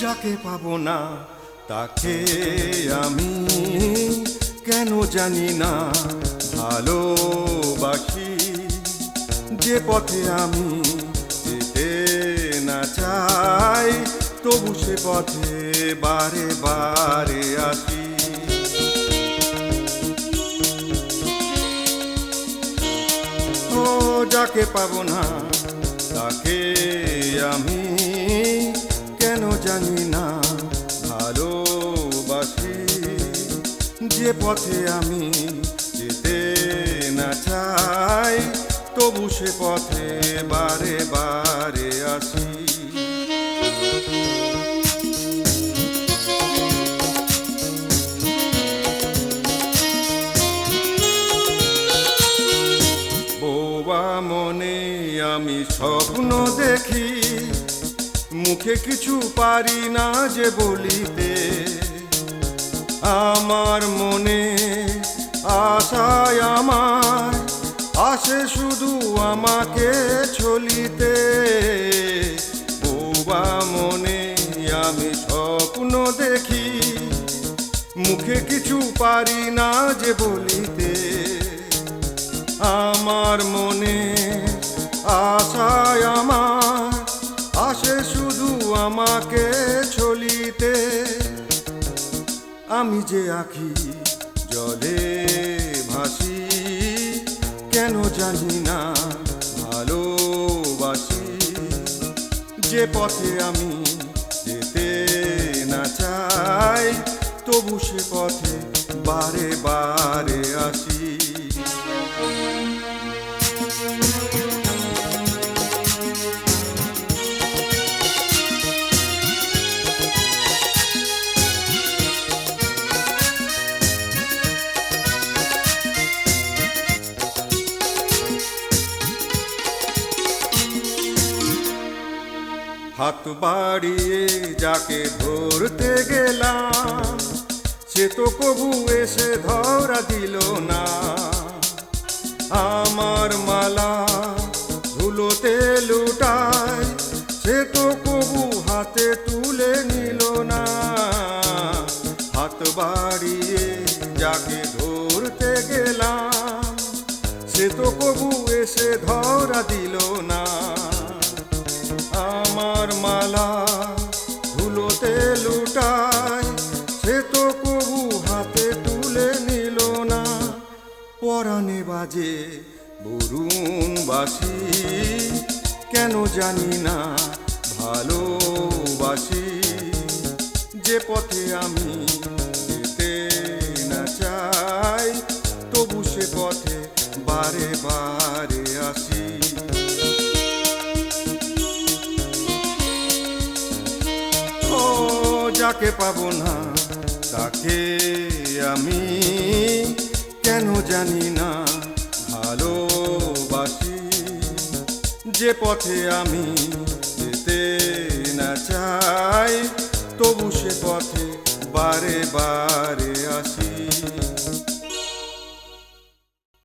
যাকে পাবো না তাকে আমি কেন জানি না ভালোবাসি। যে পথে আমি যেতে না চাই তবু সে পথে বারে বারে আসি। ও যাকে পাবো না তাকে আমি কেন জানি না ভালোবাসি। যে পথে আমি যেতে না চাই তবু সে পথে বারে বারে আসি। বোবা মনে আমি স্বপ্ন দেখি, মুখে কিছু পারি না যে বলিতে। আমার মনে আশায় আমার আসে শুধু আমাকে ছলিতে। বোবা মনে আমি স্বপ্ন দেখি, মুখে কিছু পারি না যে বলিতে। আমার মনে আশায় আমার আসে শুধু আমাকে ছলিতে। আমি যে আঁখি জলে ভাসি কেন জানি না ভালোবাসি। যে পথে আমি যেতে না চাই তবু সে পথে বারে বারে আসি। হাত বাড়িয়ে যাকে ধরতে গেলাম সে তো কবু এসে ধরা দিল না। আমার মালা ধুলোতে লুটায় সে তো কবু হাতে তুলে নিল না। হাত বাড়িয়ে যাকে ধরতে গেলাম সে তো কবু এসে ধরা দিল না। আমার মালা ধুলোতে লুটায় সে তো কবু হাতে তুলে নিল না। পরাণে বাজে বরুণ বাসি কেন জানি না ভালোবাসি। যে পথে আমি যেতে না চাই তবু সে পথে বারে বারে আসি। যাকে পাবো না তাকে আমি কেন জানি না ভালোবাসি। যে পথে আমি যেতে না চাই তবু সে পথে বারে বারে আসি।